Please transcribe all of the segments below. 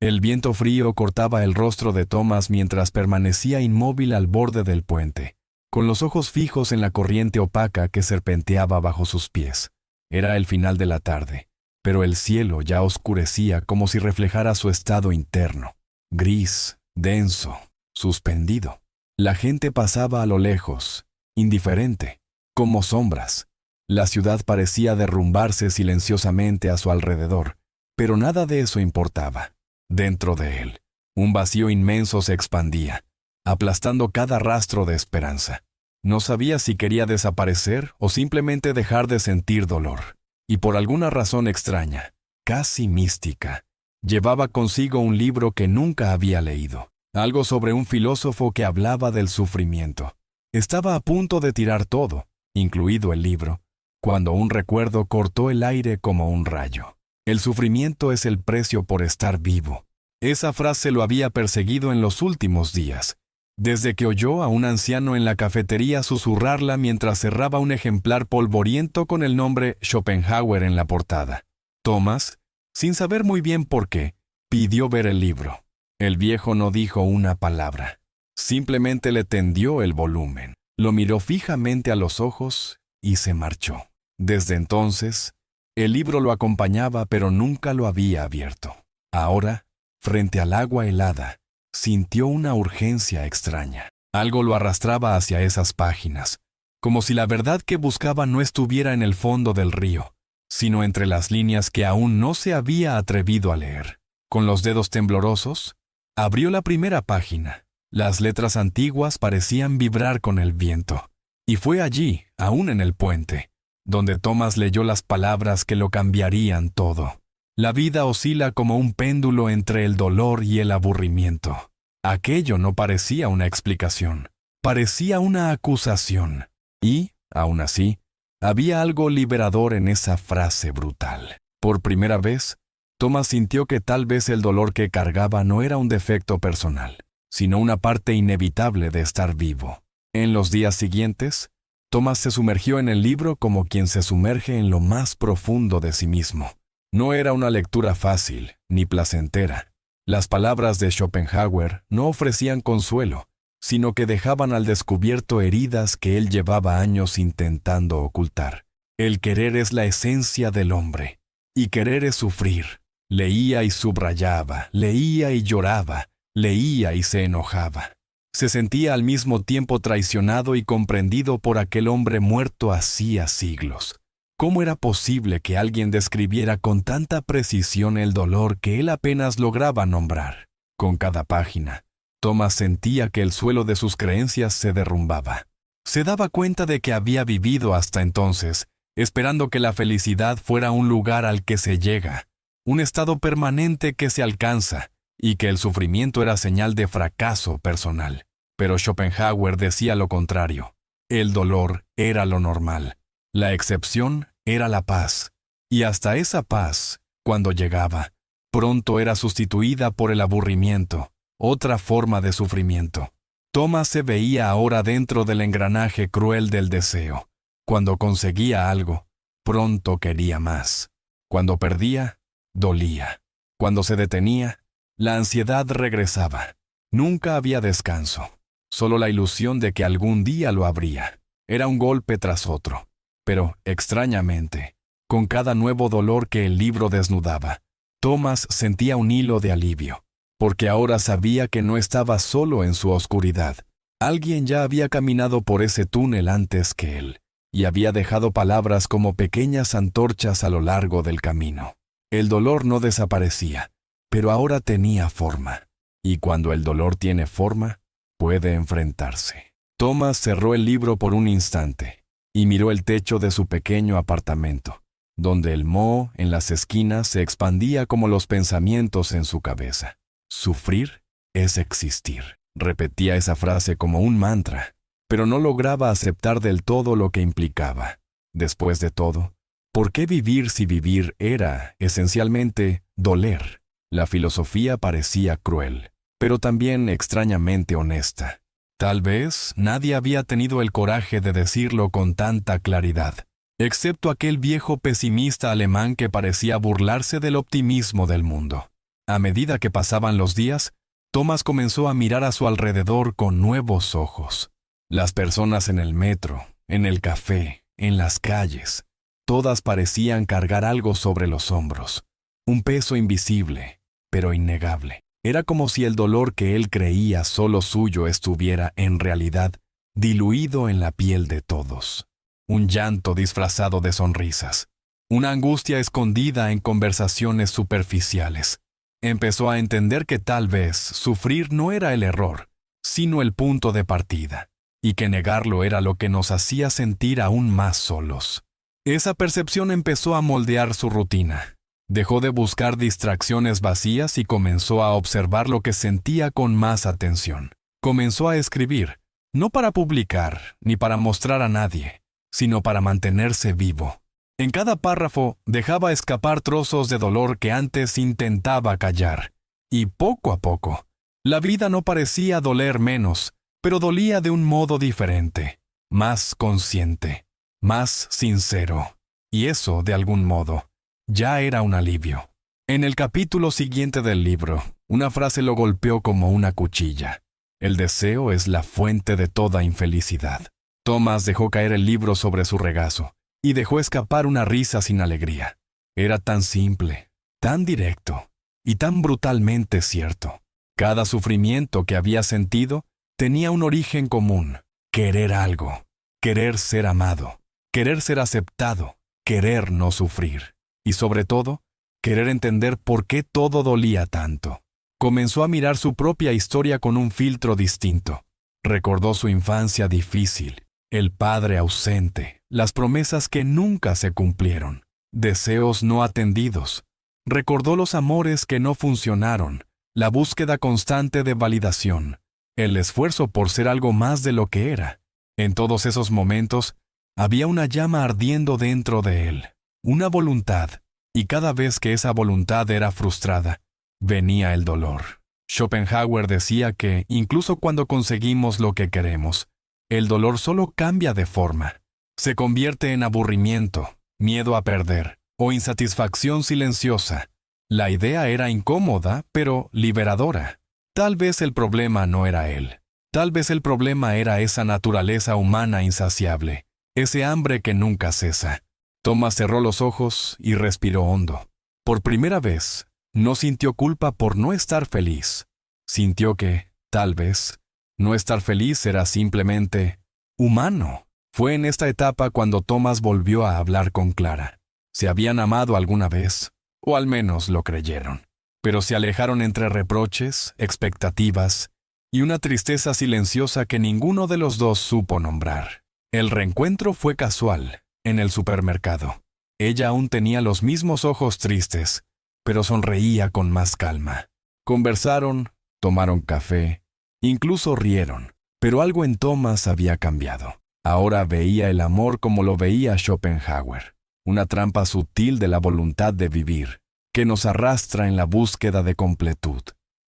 El viento frío cortaba el rostro de Thomas mientras permanecía inmóvil al borde del puente, con los ojos fijos en la corriente opaca que serpenteaba bajo sus pies. Era el final de la tarde, pero el cielo ya oscurecía como si reflejara su estado interno, gris, denso, suspendido. La gente pasaba a lo lejos, indiferente, como sombras. La ciudad parecía derrumbarse silenciosamente a su alrededor, pero nada de eso importaba. Dentro de él, un vacío inmenso se expandía, aplastando cada rastro de esperanza. No sabía si quería desaparecer o simplemente dejar de sentir dolor. Y por alguna razón extraña, casi mística, llevaba consigo un libro que nunca había leído. Algo sobre un filósofo que hablaba del sufrimiento. Estaba a punto de tirar todo, incluido el libro, cuando un recuerdo cortó el aire como un rayo. El sufrimiento es el precio por estar vivo. Esa frase lo había perseguido en los últimos días, desde que oyó a un anciano en la cafetería susurrarla mientras cerraba un ejemplar polvoriento con el nombre Schopenhauer en la portada. Thomas, sin saber muy bien por qué, pidió ver el libro. El viejo no dijo una palabra. Simplemente le tendió el volumen, lo miró fijamente a los ojos y se marchó. Desde entonces, el libro lo acompañaba pero nunca lo había abierto. Ahora, frente al agua helada, sintió una urgencia extraña. Algo lo arrastraba hacia esas páginas, como si la verdad que buscaba no estuviera en el fondo del río, sino entre las líneas que aún no se había atrevido a leer. Con los dedos temblorosos, abrió la primera página. Las letras antiguas parecían vibrar con el viento. Y fue allí, aún en el puente, donde Thomas leyó las palabras que lo cambiarían todo. La vida oscila como un péndulo entre el dolor y el aburrimiento. Aquello no parecía una explicación, parecía una acusación. Y, aún así, había algo liberador en esa frase brutal. Por primera vez, Thomas sintió que tal vez el dolor que cargaba no era un defecto personal, sino una parte inevitable de estar vivo. En los días siguientes, Thomas se sumergió en el libro como quien se sumerge en lo más profundo de sí mismo. No era una lectura fácil, ni placentera. Las palabras de Schopenhauer no ofrecían consuelo, sino que dejaban al descubierto heridas que él llevaba años intentando ocultar. El querer es la esencia del hombre, y querer es sufrir. Leía y subrayaba, leía y lloraba, leía y se enojaba. Se sentía al mismo tiempo traicionado y comprendido por aquel hombre muerto hacía siglos. ¿Cómo era posible que alguien describiera con tanta precisión el dolor que él apenas lograba nombrar? Con cada página, Thomas sentía que el suelo de sus creencias se derrumbaba. Se daba cuenta de que había vivido hasta entonces, esperando que la felicidad fuera un lugar al que se llega, un estado permanente que se alcanza, y que el sufrimiento era señal de fracaso personal. Pero Schopenhauer decía lo contrario. El dolor era lo normal. La excepción era la paz. Y hasta esa paz, cuando llegaba, pronto era sustituida por el aburrimiento, otra forma de sufrimiento. Thomas se veía ahora dentro del engranaje cruel del deseo. Cuando conseguía algo, pronto quería más. Cuando perdía, dolía. Cuando se detenía, la ansiedad regresaba. Nunca había descanso, solo la ilusión de que algún día lo habría. Era un golpe tras otro. Pero, extrañamente, con cada nuevo dolor que el libro desnudaba, Thomas sentía un hilo de alivio, porque ahora sabía que no estaba solo en su oscuridad. Alguien ya había caminado por ese túnel antes que él, y había dejado palabras como pequeñas antorchas a lo largo del camino. El dolor no desaparecía, pero ahora tenía forma, y cuando el dolor tiene forma, puede enfrentarse. Thomas cerró el libro por un instante y miró el techo de su pequeño apartamento, donde el moho en las esquinas se expandía como los pensamientos en su cabeza. Sufrir es existir. Repetía esa frase como un mantra, pero no lograba aceptar del todo lo que implicaba. Después de todo, ¿por qué vivir si vivir era, esencialmente, doler? La filosofía parecía cruel, pero también extrañamente honesta. Tal vez nadie había tenido el coraje de decirlo con tanta claridad, excepto aquel viejo pesimista alemán que parecía burlarse del optimismo del mundo. A medida que pasaban los días, Thomas comenzó a mirar a su alrededor con nuevos ojos. Las personas en el metro, en el café, en las calles, todas parecían cargar algo sobre los hombros. Un peso invisible, pero innegable. Era como si el dolor que él creía solo suyo estuviera, en realidad, diluido en la piel de todos. Un llanto disfrazado de sonrisas. Una angustia escondida en conversaciones superficiales. Empezó a entender que tal vez sufrir no era el error, sino el punto de partida, y que negarlo era lo que nos hacía sentir aún más solos. Esa percepción empezó a moldear su rutina. Dejó de buscar distracciones vacías y comenzó a observar lo que sentía con más atención. Comenzó a escribir, no para publicar ni para mostrar a nadie, sino para mantenerse vivo. En cada párrafo dejaba escapar trozos de dolor que antes intentaba callar. Y poco a poco, la vida no parecía doler menos, pero dolía de un modo diferente, más consciente, más sincero. Y eso, de algún modo, ya era un alivio. En el capítulo siguiente del libro, una frase lo golpeó como una cuchilla. El deseo es la fuente de toda infelicidad. Thomas dejó caer el libro sobre su regazo y dejó escapar una risa sin alegría. Era tan simple, tan directo y tan brutalmente cierto. Cada sufrimiento que había sentido tenía un origen común: querer algo, querer ser amado, querer ser aceptado, querer no sufrir. Y sobre todo, querer entender por qué todo dolía tanto. Comenzó a mirar su propia historia con un filtro distinto. Recordó su infancia difícil, el padre ausente, las promesas que nunca se cumplieron, deseos no atendidos. Recordó los amores que no funcionaron, la búsqueda constante de validación, el esfuerzo por ser algo más de lo que era. En todos esos momentos, había una llama ardiendo dentro de él, una voluntad, y cada vez que esa voluntad era frustrada, venía el dolor. Schopenhauer decía que, incluso cuando conseguimos lo que queremos, el dolor solo cambia de forma. Se convierte en aburrimiento, miedo a perder, o insatisfacción silenciosa. La idea era incómoda, pero liberadora. Tal vez el problema no era él. Tal vez el problema era esa naturaleza humana insaciable, ese hambre que nunca cesa. Thomas cerró los ojos y respiró hondo. Por primera vez, no sintió culpa por no estar feliz. Sintió que, tal vez, no estar feliz era simplemente humano. Fue en esta etapa cuando Thomas volvió a hablar con Clara. Se habían amado alguna vez, o al menos lo creyeron, pero se alejaron entre reproches, expectativas y una tristeza silenciosa que ninguno de los dos supo nombrar. El reencuentro fue casual, en el supermercado. Ella aún tenía los mismos ojos tristes, pero sonreía con más calma. Conversaron, tomaron café, incluso rieron, pero algo en Thomas había cambiado. Ahora veía el amor como lo veía Schopenhauer, una trampa sutil de la voluntad de vivir, que nos arrastra en la búsqueda de completud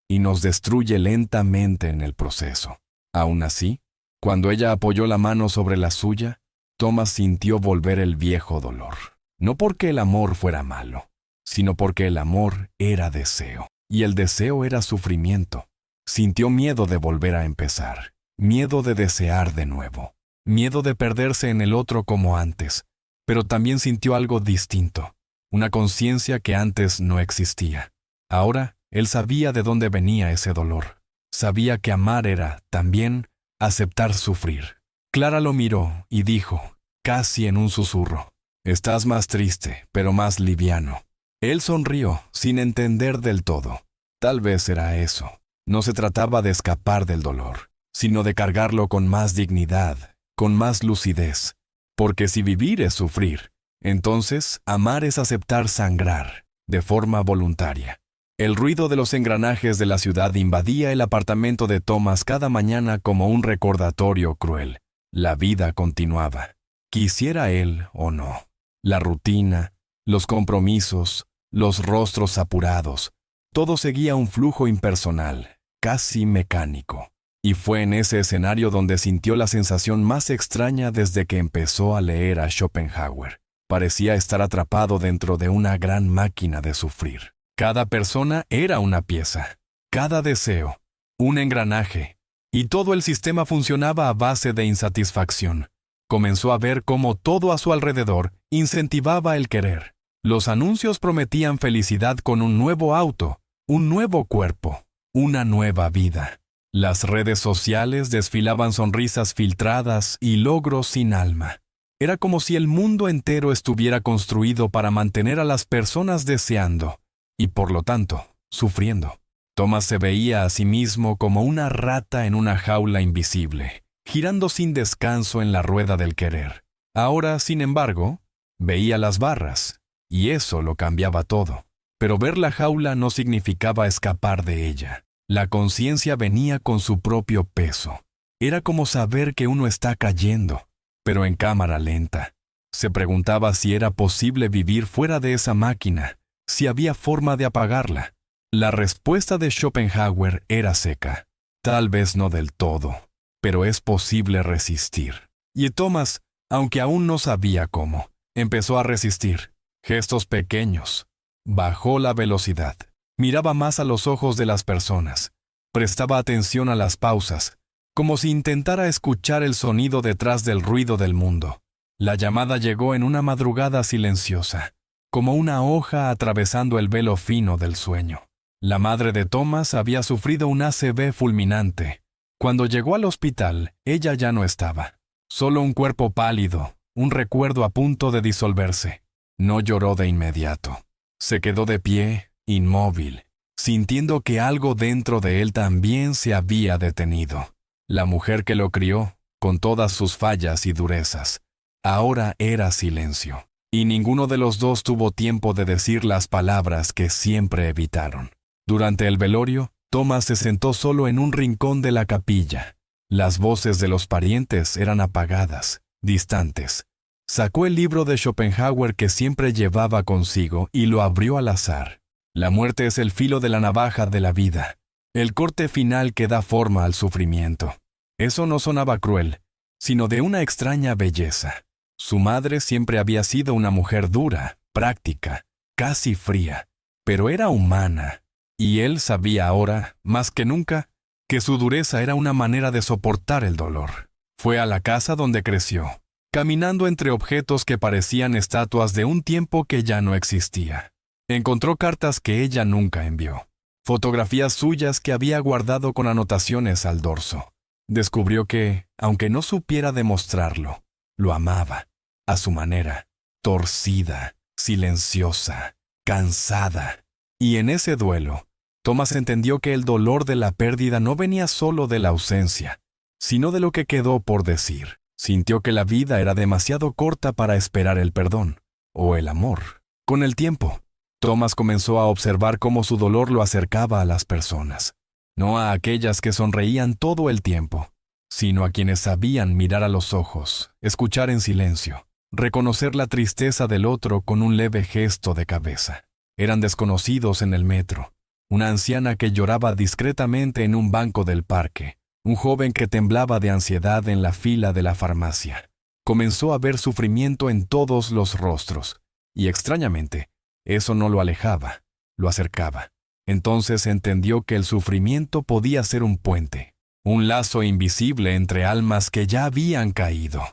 y nos destruye lentamente en el proceso. Aún así, cuando ella apoyó la mano sobre la suya, Thomas sintió volver el viejo dolor. No porque el amor fuera malo, sino porque el amor era deseo, y el deseo era sufrimiento. Sintió miedo de volver a empezar, miedo de desear de nuevo, miedo de perderse en el otro como antes, pero también sintió algo distinto, una conciencia que antes no existía. Ahora, él sabía de dónde venía ese dolor. Sabía que amar era, también, aceptar sufrir. Clara lo miró y dijo, casi en un susurro, «Estás más triste, pero más liviano». Él sonrió, sin entender del todo. Tal vez era eso. No se trataba de escapar del dolor, sino de cargarlo con más dignidad, con más lucidez. Porque si vivir es sufrir, entonces amar es aceptar sangrar, de forma voluntaria. El ruido de los engranajes de la ciudad invadía el apartamento de Thomas cada mañana como un recordatorio cruel. La vida continuaba, quisiera él o no. La rutina, los compromisos, los rostros apurados, todo seguía un flujo impersonal, casi mecánico. Y fue en ese escenario donde sintió la sensación más extraña desde que empezó a leer a Schopenhauer. Parecía estar atrapado dentro de una gran máquina de sufrir. Cada persona era una pieza, cada deseo, un engranaje, y todo el sistema funcionaba a base de insatisfacción. Comenzó a ver cómo todo a su alrededor incentivaba el querer. Los anuncios prometían felicidad con un nuevo auto, un nuevo cuerpo, una nueva vida. Las redes sociales desfilaban sonrisas filtradas y logros sin alma. Era como si el mundo entero estuviera construido para mantener a las personas deseando y, por lo tanto, sufriendo. Thomas se veía a sí mismo como una rata en una jaula invisible, girando sin descanso en la rueda del querer. Ahora, sin embargo, veía las barras, y eso lo cambiaba todo. Pero ver la jaula no significaba escapar de ella. La conciencia venía con su propio peso. Era como saber que uno está cayendo, pero en cámara lenta. Se preguntaba si era posible vivir fuera de esa máquina, si había forma de apagarla. La respuesta de Schopenhauer era seca. Tal vez no del todo, pero es posible resistir. Y Thomas, aunque aún no sabía cómo, empezó a resistir. Gestos pequeños. Bajó la velocidad. Miraba más a los ojos de las personas. Prestaba atención a las pausas, como si intentara escuchar el sonido detrás del ruido del mundo. La llamada llegó en una madrugada silenciosa, como una hoja atravesando el velo fino del sueño. La madre de Thomas había sufrido un ACV fulminante. Cuando llegó al hospital, ella ya no estaba. Solo un cuerpo pálido, un recuerdo a punto de disolverse. No lloró de inmediato. Se quedó de pie, inmóvil, sintiendo que algo dentro de él también se había detenido. La mujer que lo crió, con todas sus fallas y durezas, ahora era silencio. Y ninguno de los dos tuvo tiempo de decir las palabras que siempre evitaron. Durante el velorio, Thomas se sentó solo en un rincón de la capilla. Las voces de los parientes eran apagadas, distantes. Sacó el libro de Schopenhauer que siempre llevaba consigo y lo abrió al azar. La muerte es el filo de la navaja de la vida, el corte final que da forma al sufrimiento. Eso no sonaba cruel, sino de una extraña belleza. Su madre siempre había sido una mujer dura, práctica, casi fría, pero era humana. Y él sabía ahora, más que nunca, que su dureza era una manera de soportar el dolor. Fue a la casa donde creció, caminando entre objetos que parecían estatuas de un tiempo que ya no existía. Encontró cartas que ella nunca envió, fotografías suyas que había guardado con anotaciones al dorso. Descubrió que, aunque no supiera demostrarlo, lo amaba, a su manera, torcida, silenciosa, cansada. Y en ese duelo, Thomas entendió que el dolor de la pérdida no venía solo de la ausencia, sino de lo que quedó por decir. Sintió que la vida era demasiado corta para esperar el perdón, o el amor. Con el tiempo, Thomas comenzó a observar cómo su dolor lo acercaba a las personas, no a aquellas que sonreían todo el tiempo, sino a quienes sabían mirar a los ojos, escuchar en silencio, reconocer la tristeza del otro con un leve gesto de cabeza. Eran desconocidos en el metro, una anciana que lloraba discretamente en un banco del parque, un joven que temblaba de ansiedad en la fila de la farmacia. Comenzó a ver sufrimiento en todos los rostros, y extrañamente, eso no lo alejaba, lo acercaba. Entonces entendió que el sufrimiento podía ser un puente, un lazo invisible entre almas que ya habían caído.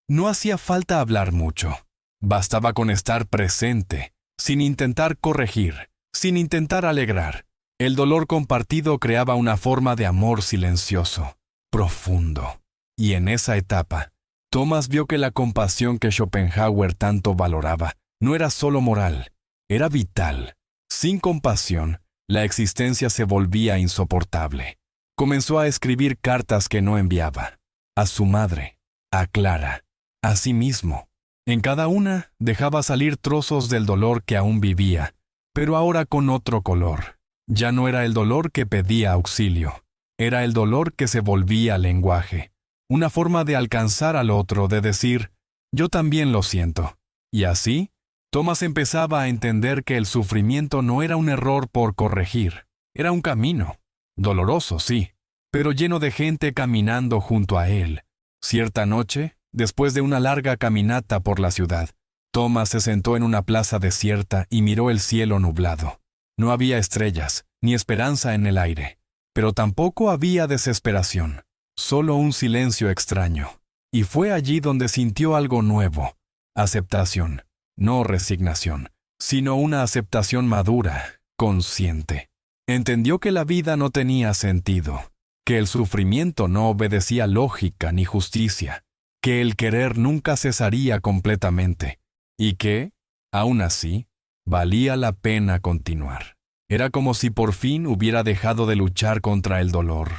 No hacía falta hablar mucho, bastaba con estar presente, sin intentar corregir, sin intentar alegrar. El dolor compartido creaba una forma de amor silencioso, profundo. Y en esa etapa, Thomas vio que la compasión que Schopenhauer tanto valoraba no era solo moral, era vital. Sin compasión, la existencia se volvía insoportable. Comenzó a escribir cartas que no enviaba, a su madre, a Clara, a sí mismo. En cada una dejaba salir trozos del dolor que aún vivía, pero ahora con otro color. Ya no era el dolor que pedía auxilio, era el dolor que se volvía lenguaje, una forma de alcanzar al otro, de decir, yo también lo siento. Y así, Thomas empezaba a entender que el sufrimiento no era un error por corregir, era un camino, doloroso sí, pero lleno de gente caminando junto a él. Cierta noche, después de una larga caminata por la ciudad, Thomas se sentó en una plaza desierta y miró el cielo nublado. No había estrellas, ni esperanza en el aire, pero tampoco había desesperación, solo un silencio extraño. Y fue allí donde sintió algo nuevo, aceptación, no resignación, sino una aceptación madura, consciente. Entendió que la vida no tenía sentido, que el sufrimiento no obedecía lógica ni justicia, que el querer nunca cesaría completamente, y que, aún así, valía la pena continuar. Era como si por fin hubiera dejado de luchar contra el dolor,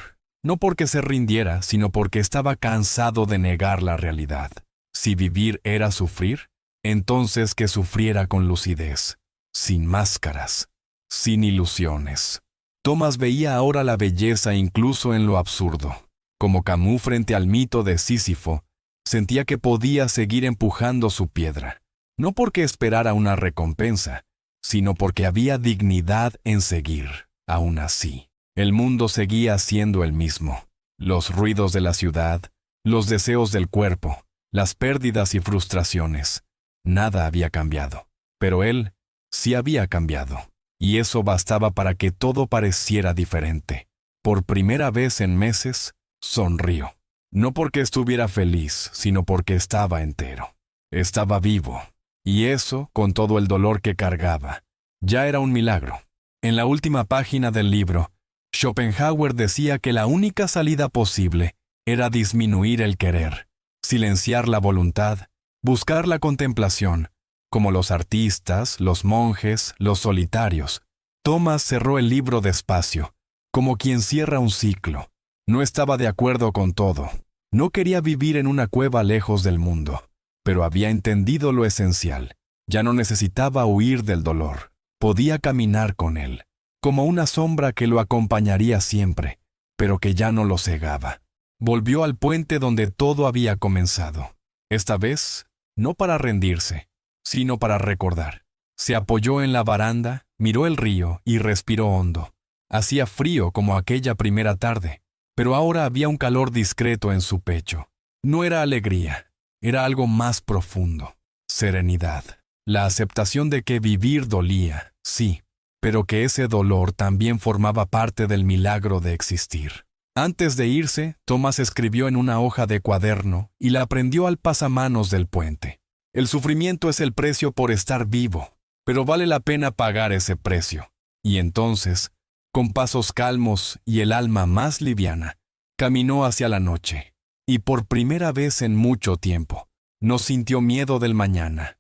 no porque se rindiera, sino porque estaba cansado de negar la realidad. Si vivir era sufrir, entonces que sufriera con lucidez, sin máscaras, sin ilusiones. Thomas veía ahora la belleza incluso en lo absurdo. Como Camus frente al mito de Sísifo, sentía que podía seguir empujando su piedra, no porque esperara una recompensa, sino porque había dignidad en seguir, aún así. El mundo seguía siendo el mismo. Los ruidos de la ciudad, los deseos del cuerpo, las pérdidas y frustraciones. Nada había cambiado. Pero él sí había cambiado. Y eso bastaba para que todo pareciera diferente. Por primera vez en meses, sonrió. No porque estuviera feliz, sino porque estaba entero. Estaba vivo. Y eso, con todo el dolor que cargaba, ya era un milagro. En la última página del libro, Schopenhauer decía que la única salida posible era disminuir el querer, silenciar la voluntad, buscar la contemplación, como los artistas, los monjes, los solitarios. Thomas cerró el libro despacio, como quien cierra un ciclo. No estaba de acuerdo con todo. No quería vivir en una cueva lejos del mundo, pero había entendido lo esencial. Ya no necesitaba huir del dolor. Podía caminar con él, como una sombra que lo acompañaría siempre, pero que ya no lo cegaba. Volvió al puente donde todo había comenzado. Esta vez, no para rendirse, sino para recordar. Se apoyó en la baranda, miró el río y respiró hondo. Hacía frío como aquella primera tarde, pero ahora había un calor discreto en su pecho. No era alegría, era algo más profundo. Serenidad. La aceptación de que vivir dolía, sí, pero que ese dolor también formaba parte del milagro de existir. Antes de irse, Thomas escribió en una hoja de cuaderno y la prendió al pasamanos del puente. El sufrimiento es el precio por estar vivo, pero vale la pena pagar ese precio. Y entonces, con pasos calmos y el alma más liviana, caminó hacia la noche. Y por primera vez en mucho tiempo, no sintió miedo del mañana,